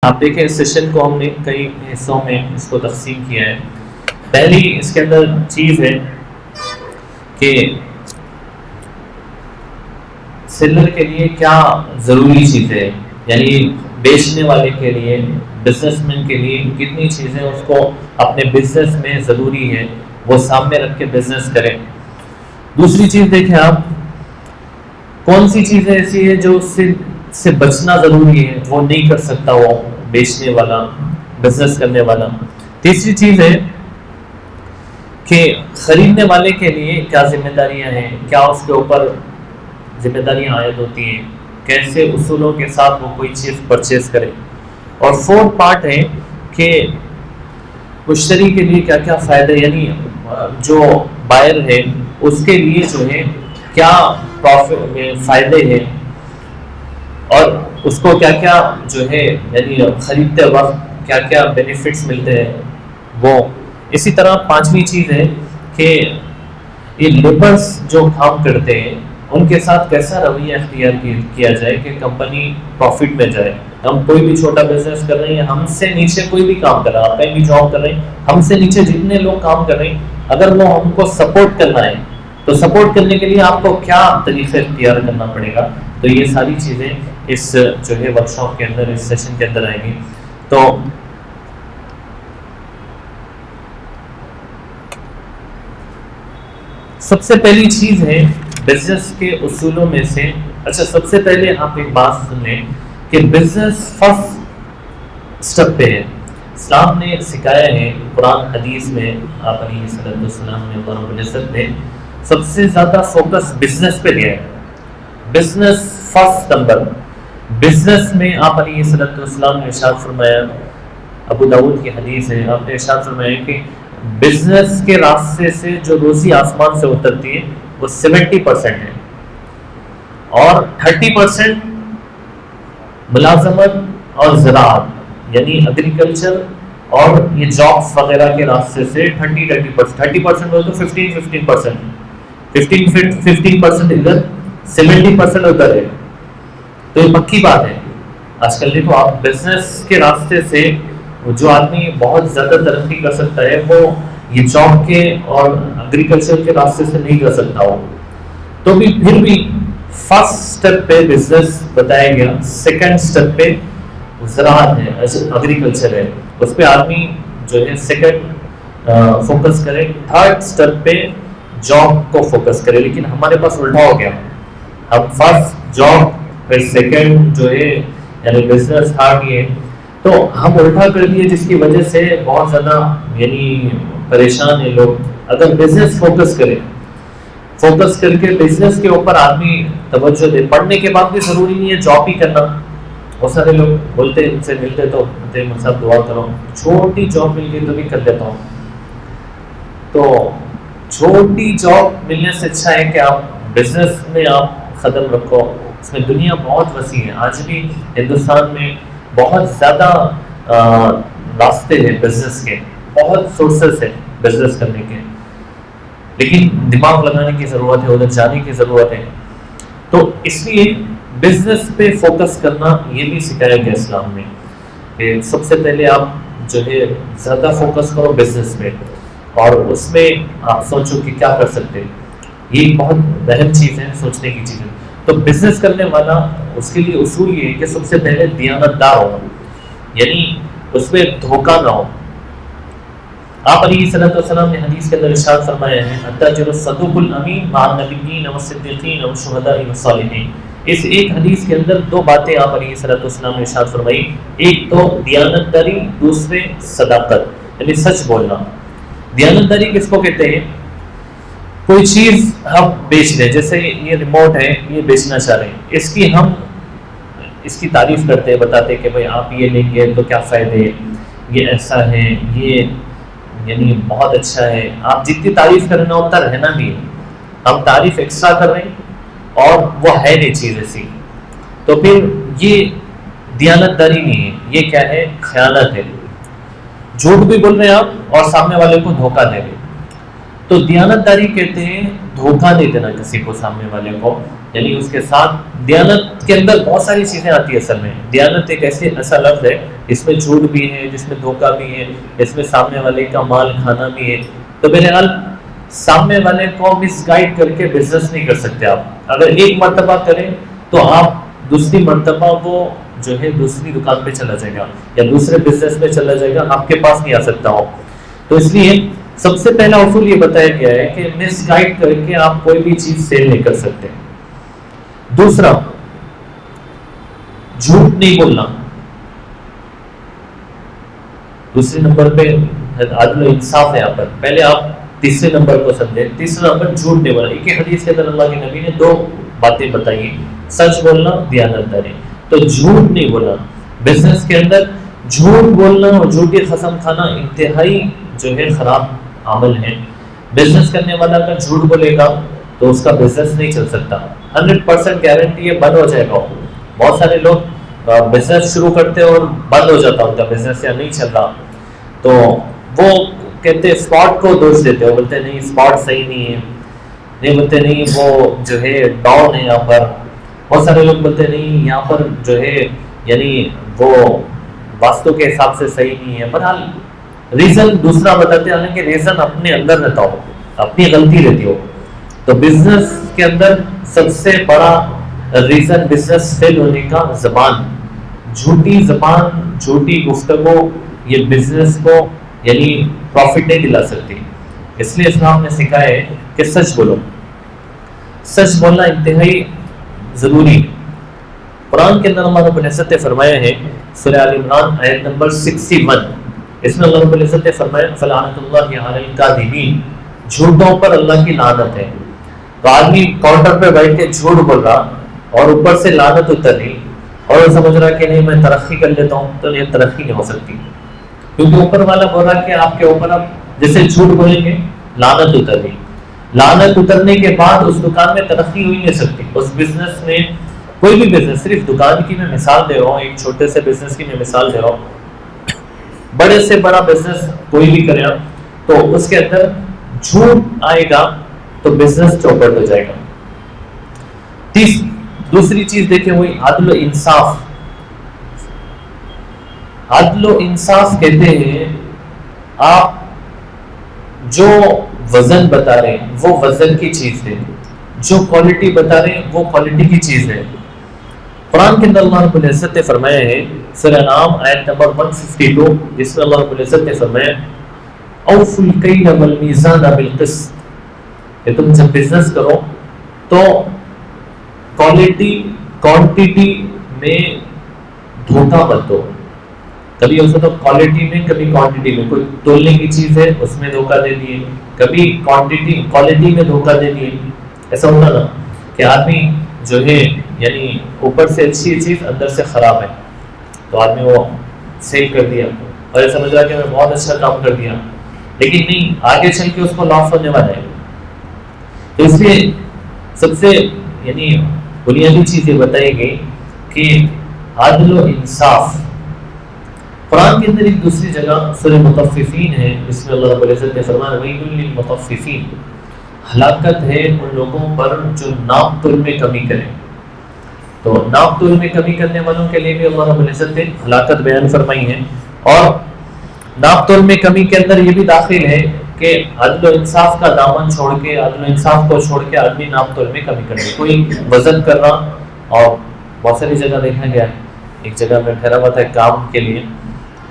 آپ دیکھیں اس سیشن کو ہم نے کئی حصوں میں اس کو تقسیم کیا ہے. پہلی اس کے اندر چیز ہے کہ سیلر کے لیے کیا ضروری چیزیں، یعنی بیچنے والے کے لیے، بزنس مین کے لیے کتنی چیزیں اس کو اپنے بزنس میں ضروری ہے وہ سامنے رکھ کے بزنس کریں. دوسری چیز دیکھیں آپ، کون سی چیزیں ایسی ہے جو اس سے بچنا ضروری ہے، وہ نہیں کر سکتا وہ بیچنے والا، بزنس کرنے والا. تیسری چیز ہے کہ خریدنے والے کے لیے کیا ذمہ داریاں ہیں، کیا اس کے اوپر ذمہ داریاں عائد ہوتی ہیں، کیسے اصولوں کے ساتھ وہ کوئی چیز پرچیز کرے. اور فورتھ پارٹ ہے کہ مشتری کے لیے کیا کیا فائدے، یعنی جو بائر ہے اس کے لیے جو ہے کیا فائدے ہیں اور اس کو کیا کیا جو ہے یعنی خریدتے وقت کیا کیا بینیفٹس ملتے ہیں وہ. اسی طرح پانچویں چیز ہے کہ یہ لیبرز جو کام کرتے ہیں ان کے ساتھ کیسا رویہ اختیار کیا جائے کہ کمپنی پروفٹ میں جائے. ہم کوئی بھی چھوٹا بزنس کر رہے ہیں، ہم سے نیچے کوئی بھی کام کر رہا ہے، آپ کہیں بھی جاب کر رہے ہیں، ہم سے نیچے جتنے لوگ کام کر رہے ہیں، اگر وہ ہم کو سپورٹ کرنا ہے تو سپورٹ کرنے کے لیے آپ کو کیا طریقے اختیار کرنا پڑے گا. تو یہ ساری چیزیں اس جو ہے ورک شاپ کے اندر، اس سیشن کے اندر آئیں گی. تو سب سے پہلی چیز ہے بزنس کے اصولوں میں سے، اچھا سب سے پہلے آپ ایک بات سن لیں کہ بزنس فرسٹ سٹیپ پہ ہے. اسلام نے سکھایا ہے، قرآن حدیث میں آپ علیہ السلام نے اللہ رب العزت نے سب سے زیادہ فوکس بزنس پہ دیا ہے. Business first number. بزنس میں آپ علیہ السلام نے ارشاد فرمایا، ابو داؤد کی حدیث ہے، آپ نے ارشاد فرمایا کہ بزنس کے راستے سے جو روزی آسمان سے اترتی ہے وہ 70% ہے اور 30% ملازمت اور زراعت یعنی ایگریکلچر اور یہ جابس وغیرہ کے راستے سے 30% ہو تو 15% ادھر 70% ادھر ہے. تو یہ پکی بات ہے. آج کل دیکھو آپ بزنس کے راستے سے جو آدمی بہت زیادہ ترقی کر سکتا ہے وہ یہ جاب کے اور ایگریکلچر کے راستے سے نہیں کر سکتا ہو. تو بھی پھر بھی فرسٹ سٹیپ پہ بزنس بتایا گیا، سیکنڈ سٹیپ پہ زراعت ہے، ایگریکلچر ہے، اس پہ آدمی جو ہے سیکنڈ فوکس کرے. تھرڈ سٹیپ پہ جاب کو فوکس کرے. لیکن ہمارے پاس الٹا ہو گیا، اب فرسٹ جاب پھر سیکنڈ جو ہے یعنی بزنس تھرڈ یہ، تو ہم الٹا کر دیے جس کی وجہ سے بہت زیادہ یعنی پریشان ہیں لوگ. اگر بزنس فوکس کرے، فوکس کر کے بزنس کے اوپر آدمی توجہ دے، پڑھنے کے بعد بھی ضروری نہیں ہے جاب ہی کرنا. بہت سارے لوگ بولتے ان سے ملتے تو مجھ سے دعا کرو، چھوٹی جاب مل گئی تو بھی کر لیتا ہوں. تو چھوٹی جاب ملنے سے اچھا ہے کہ آپ بزنس میں آپ قدم رکھو. اس میں دنیا بہت وسیع ہے. آج بھی ہندوستان میں بہت زیادہ راستے ہیں بزنس کے، بہت سورسز ہیں بزنس کرنے کے، لیکن دماغ لگانے کی ضرورت ہے، ادھر جانے کی ضرورت ہے. تو اس لیے بزنس پہ فوکس کرنا یہ بھی سکھایا گیا اسلام میں کہ سب سے پہلے آپ جو ہے زیادہ فوکس کرو بزنس پہ اور اس میں آپ سوچو کہ کیا کر سکتے. یہ بہت اہم چیز ہے، سوچنے کی چیز ہے. تو بزنس کرنے والا اس کے لیے اصول یہ ہے کہ سب سے پہلے دیانت دار ہو، یعنی اس میں دھوکہ نہ ہو. آپ علیہ السلام نے حدیث کے اندر ارشاد فرمایا ہے التاجر الصدوق الامین مع النبیین والصدیقین والشہداء والصالحین. اس ایک حدیث کے اندر دو باتیں آپ علیہ السلام نے ارشاد فرمائی، ایک تو دیانت داری، دوسرے صداقت یعنی سچ بولنا. دیانت داری کس کو کہتے ہیں؟ کوئی چیز ہم بیچ رہے، جیسے یہ ریموٹ ہے، یہ بیچنا چاہ رہے ہیں، ہم اس کی تعریف کرتے ہیں، بتاتے ہیں کہ بھائی آپ یہ لیں گے تو کیا فائدے، یہ ایسا ہے، یہ یعنی بہت اچھا ہے. آپ جتنی تعریف کرنا اتنا رہنا بھی ہے. ہم تعریف ایکسٹرا کر رہے ہیں اور وہ ہے نہیں چیز ایسی، تو پھر یہ دیانت داری نہیں ہے، یہ کیا ہے؟ خیانت ہے. جھوٹ بھی بول رہے ہیں آپ اور سامنے والے کو دھوکہ دے رہے. تو دیانت داری کہتے ہیں دھوکہ نہیں دینا کسی کو، سامنے والے کو، یعنی اس کے ساتھ دیانت کے اندر بہت ساری چیزیں آتی ہے. اصل میں دیانت ایک ایسا لفظ ہے اس میں جھوٹ بھی ہے، جس میں دھوکہ بھی ہے، اس میں سامنے والے کا مال کھانا بھی ہے. تو بہرحال سامنے والے کو مس گائیڈ کر کے بزنس نہیں کر سکتے آپ. اگر ایک مرتبہ کریں تو آپ دوسری مرتبہ وہ جو ہے دوسری دکان پہ چلا جائے گا یا دوسرے بزنس میں چلا جائے گا، آپ کے پاس نہیں آ سکتا ہو. تو اس لیے سب سے پہلا اصول یہ بتایا گیا ہے کہ مس گائیڈ کر کے آپ کوئی بھی چیز سیل نہیں کر سکتے. دوسرا، جھوٹ نہیں بولنا. دوسرے نمبر پہ عدل و انصاف ہے. یہاں پر پہلے آپ تیسرے نمبر کو سمجھیں. تیسرا نمبر جھوٹ نہیں بولنا. ایک حدیث کے اندر اللہ کے نبی نے 2 باتیں بتائی، سچ بولنا، دیانت داری. تو جھوٹ نہیں بولنا. بزنس کے اندر جھوٹ بولنا اور جھوٹی قسم کھانا انتہائی جو ہے خراب عمل ہے. بزنس کرنے والا اگر جھوٹ بولے گا تو اس کا بزنس نہیں چل سکتا. 100% گارنٹی ہے بند ہو جائے گا. بہت سارے لوگ بزنس شروع کرتے اور بند ہو جاتا ان کا بزنس یا نہیں چل رہا، تو وہ کہتے اسپاٹ کو دوش دیتے ہیں. بولتے نہیں اسپاٹ صحیح نہیں ہے، نہیں بولتے نہیں وہ جو ہے ڈاؤن ہے یہاں پر. بہت سارے لوگ بولتے نہیں یہاں پر جو ہے یعنی وہ واستو کے حساب سے صحیح نہیں ہے. بہرحال ریزن دوسرا بتاتے ہیں، حالانکہ ریزن اپنے اندر رہتا ہو، اپنی غلطی رہتی ہو. تو بزنس کے اندر سب سے بڑا ریزن بزنس فیل ہونے کا زبان، جھوٹی زبان، جھوٹی گفتگو، یہ بزنس کو یعنی پروفٹ نہیں دلا سکتی. اس لیے اسلام نے سکھایا ہے کہ سچ بولو. سچ بولنا انتہائی ضروری ہے. قرآن کے اندر اللہ رب العزت نے فرمایا ہے سورہ آل عمران آیت نمبر 61، اس میں اللہ رب العزت نے فرمایا فلعنۃ اللہ علی الکاذبین، جھوٹوں پر اللہ کی لعنت ہے. تو آدمی کاؤنٹر پہ بیٹھ کے جھوٹ بول رہا اور اوپر سے لعنت اتر رہی اور وہ سمجھ رہا کہ نہیں میں ترقی کر لیتا ہوں، تو یہ ترقی نہیں ہو سکتی، کیونکہ اوپر والا بول رہا کہ آپ کے اوپر اب جیسے جھوٹ بولیں گے لعنت اتر رہی. لعنت اترنے کے بعد اس دکان میں ترقی ہوئی نہیں سکتی. اس بزنس میں کوئی بھی بزنس، صرف دکان کی میں مثال دے رہا ہوں، ایک چھوٹے سے بزنس کی میں مثال دے رہا ہوں. بڑے سے بڑا بزنس کوئی بھی کرے تو اس کے اندر جھوٹ آئے گا تو بزنس چوپٹ ہو جائے گا. دوسری چیز دیکھیں وہی عدل و انصاف. عدل و انصاف کہتے ہیں آپ جو وزن بتا رہے ہیں وہ وزن کی چیز ہے، جو کوالٹی بتا رہے ہیں وہ کوالٹی کی چیز ہے. قرآن کے اندر اللہ رب العزت نے فرمایا ہے سورہ انعام آیت نمبر 152، جس میں اللہ رب العزت نے فرمایا اوفوا الکیل والمیزان بالقسط، کہ تم جب بزنس کرو تو کوالٹی کوانٹیٹی میں دھوکہ مت دو. کبھی اسے تو کوالٹی میں کبھی کوانٹٹی میں، کوئی تولنے کی چیز ہے اس میں دھوکہ دے دیے، کبھی کوالٹی میں دھوکہ دے دیے. ایسا ہوتا نا کہ آدمی جو ہے یعنی اوپر سے اچھی چیز اندر سے خراب ہے، تو آدمی وہ سیل کر دیا اور یہ سمجھ رہا کہ میں بہت اچھا کام کر دیا، لیکن نہیں، آگے چل کے اس کو لاس ہونے والا ہے. تو اس لیے سب سے یعنی بنیادی چیز یہ بتائی گئی کہ عدل و انصاف. قرآن کے اندر ایک دوسری جگہ سورہ مطففین ہے، اس میں اللہ رب العزت نے فرمایا ویل للمطففین، ہلاکت ہے ان لوگوں پر جو ناپ تول میں کمی کریں. تو ناپ تول میں کمی کرنے والوں کے لیے بھی اللہ رب العزت نے ہلاکت بیان فرمائی ہے. اور ناپ تول میں کمی کے اندر یہ بھی داخل ہے کہ عدل و انصاف کا دامن چھوڑ کے، عدل و انصاف کو چھوڑ کے آدمی ناپ تول میں کمی کرے. کوئی وزن کر رہا، اور بہت ساری جگہ دیکھا گیا ہے، ایک جگہ میں ٹھہرا ہوا تھا کام کے لیے،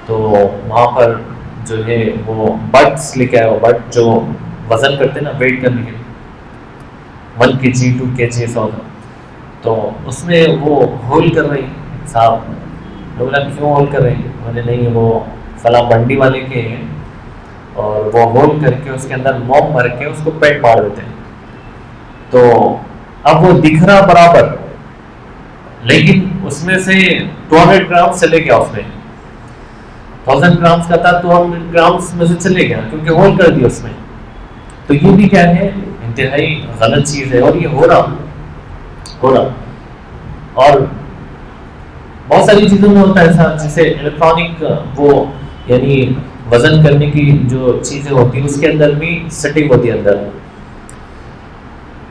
تو وہاں پر جو ہے وہ بٹس لکھا ہے، وہ بٹ جو وزن کرتے ہیں نا ویٹ کرنے کے، 1 kg 2 kg ایسا ہوتا. تو اس میں وہ ہول کر رہی صاحب، بولا کیوں ہول کر رہی؟ میں نے نہیں وہ فلاں منڈی والے کے ہیں، اور وہ ہول کر کے اس کے اندر موم بھر کے اس کو پیٹ مار دیتے ہیں. تو اب وہ دکھ رہا برابر، لیکن اس میں سے 200 گرام چلے گیا، اس میں 1000 گرامز کا تھا 200 گرامز میں سے چلے گیا کیونکہ ہول کر دیا اس میں. تو یہ بھی کیا ہے، انتہائی غلط چیز ہے، اور یہ ہو رہا. اور بہت ساری چیزوں میں ہوتا ہے ایسا، جیسے الیکٹرانک وہ یعنی وزن کرنے کی جو چیزیں ہوتی ہیں اس کے اندر بھی سیٹنگ ہوتی ہے اندر.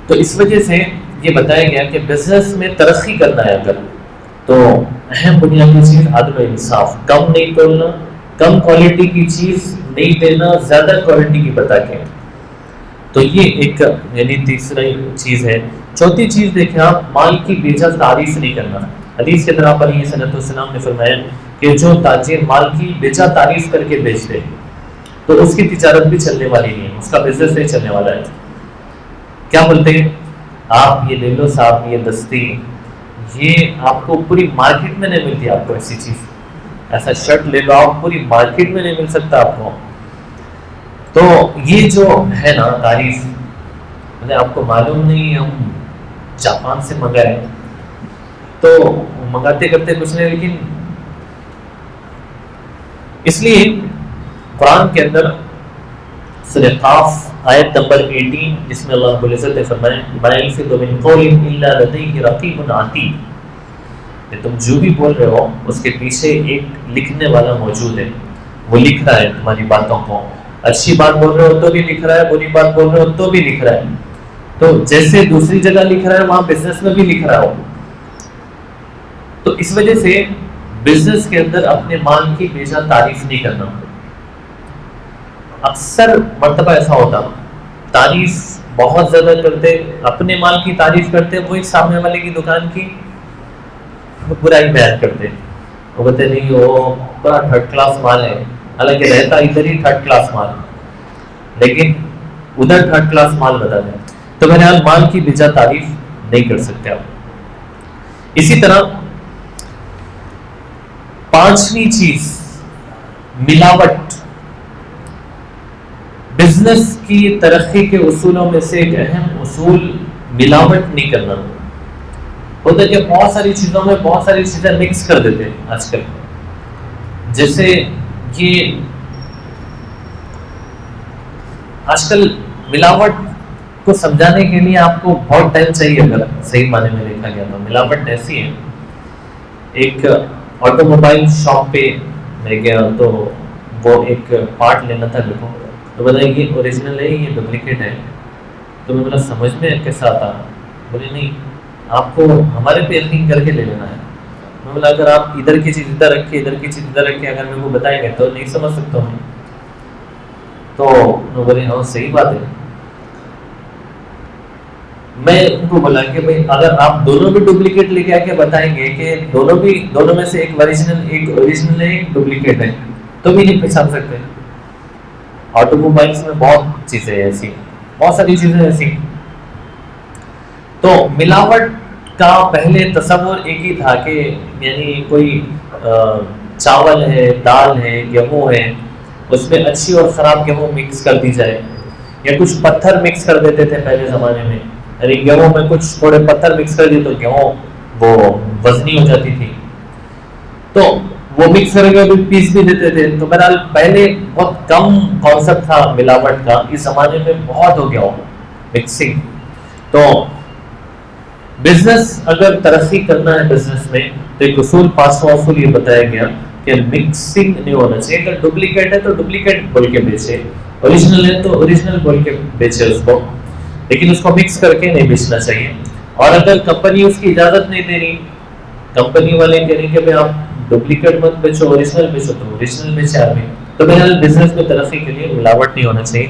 تو اس وجہ سے یہ بتایا گیا کہ بزنس میں ترقی کرنا ہے اگر تو اہم بنیادی چیز عدل و انصاف، کم نہیں تولنا، کم کوالٹی کی چیز نہیں دینا زیادہ کوالٹی کی بتا کے. تو یہ ایک یعنی تیسری چیز ہے. چوتھی چیز دیکھیں آپ، مال کی بیجا تعریف نہیں کرنا. حدیث کے طرح پر علیہ صلی السلام نے فرمایا کہ جو تاجر مال کی بیجا تعریف کر کے بیچ دے تو اس کی تجارت بھی چلنے والی نہیں ہے، اس کا بزنس نہیں چلنے والا ہے. کیا بولتے ہیں آپ یہ لے لو صاحب، یہ دستی، یہ آپ کو پوری مارکیٹ میں نہیں ملتی. آپ کو ایسی چیز، ایسا شرٹ لے لو آپ، پوری مارکیٹ میں نہیں مل سکتا آپ کو. تو یہ جو ہے نا تعریف، مطلب آپ کو معلوم نہیں ہم جاپان سے منگائے تو منگاتے کرتے کچھ نہیں، لیکن اس لیے قرآن کے اندر سورہ قاف آیت نمبر 18 جس میں اللہ رب العزت نے فرمایا مَا يَلْفِظُ مِنْ قَوْلٍ إِلَّا لَدَيْهِ رَقِيبٌ عَتِيدٌ، کہ تم جو بھی بول رہے ہو اس کے پیچھے ایک لکھنے والا موجود ہے، وہ لکھ رہا ہے تمہاری باتوں کو. اچھی بات بول رہے ہو تو بھی لکھ رہا ہے، بری بات بول رہے ہو تو بھی لکھ رہا ہے. تو جیسے دوسری جگہ لکھ رہا ہے وہاں بزنس میں بھی لکھ رہا ہو. تو اس وجہ سے بزنس کے اندر اپنے مال کی بیجا تعریف نہیں کرنا. اکثر مرتبہ ایسا ہوتا تعریف بہت زیادہ کرتے، اپنے مال کی تعریف کرتے، وہ ایک سامنے والے کی دکان کی برائی بیان کرتے. وہ کہتے نہیں وہ بڑا تھرڈ کلاس مال ہے، حالانکہ رہتا ادھر ہی تھرڈ کلاس مال، لیکن ادھر تھرڈ کلاس مال بتا دیں. تو بہرحال مال کی بیجا تعریف نہیں کر سکتے آپ. اسی طرح پانچویں چیز ملاوٹ. بزنس کی ترقی کے اصولوں میں سے ایک اہم اصول ملاوٹ نہیں کرنا ہوتا ہے کہ بہت ساری چیزوں میں بہت ساری چیزیں مکس کر دیتے ہیں آج کل. جیسے یہ آج کل ملاوٹ کو سمجھانے کے لیے آپ کو بہت ٹائم چاہیے. اگر صحیح معنی میں دیکھا گیا تو ملاوٹ ایسی ہے، ایک آٹو موبائل شاپ پہ میں گیا تو وہ ایک پارٹ لینا تھا میرے کو، تو بتائیے یہ اوریجنل ہے یہ ڈپلیکیٹ ہے. تو میں بولا سمجھ میں کیسا آتا؟ بولے نہیں آپ کو ہمارے پہ یقین کر کے لے لینا ہے. میں بولا اگر آپ ادھر کی چیز ادھر رکھ کے ادھر کی چیز ادھر رکھ کے اگر میرے کو بتائیں گے تو نہیں سمجھ سکتا ہوں. تو میں بولے ہاں صحیح بات ہے. میں ان کو بولا کہ بھائی اگر آپ دونوں بھی ڈپلیکیٹ لے کے آ کے بتائیں گے کہ دونوں میں سے ایک اوریجنل ہے ایک ڈپلیکیٹ ہے تو بھی نہیں پہچان سکتے. آٹو موبائلس میں بہت چیزیں ایسی، بہت ساری چیزیں ایسی. تو ملاوٹ کا پہلے تصور ایک ہی تھا کہ یعنی کوئی چاول ہے، دال ہے، گیہوں ہے، اس میں اچھی اور خراب گیہوں مکس کر دی جائے، یا کچھ پتھر مکس کر دیتے تھے پہلے زمانے میں. یعنی گیہوں میں کچھ تھوڑے پتھر مکس کر دیے تو گیہوں وہ وزنی ہو جاتی تھی، تو وہ مکس کر کے پیس بھی دیتے تھے. تو بہرحال پہلے بہت کم کانسیپٹ تھا ملاوٹ کا، اس زمانے میں بہت ہو گیا ہو مکسنگ. تو بزنس اگر ترقی کرنا ہے بزنس میں تو ایک اصول، پانچواں اصول یہ بتایا گیا کہ مکسنگ نہیں ہونا چاہیے. اگر ڈپلیکیٹ ہے تو ڈپلیکیٹ بول کے بیچے، اوریجنل ہے تو اوریجنل بول کے بیچے اس کو، لیکن اس کو مکس کر کے نہیں بیچنا چاہیے. اور اگر کمپنی اس کی اجازت نہیں دے رہی، کمپنی والے کہہ رہے کہ آپ ڈپلیکیٹ مت بیچو اوریجنل بیچو، تو اوریجنل بیچے آدمی. تو بہرحال بزنس میں ترقی کے لیے ملاوٹ نہیں ہونا چاہیے.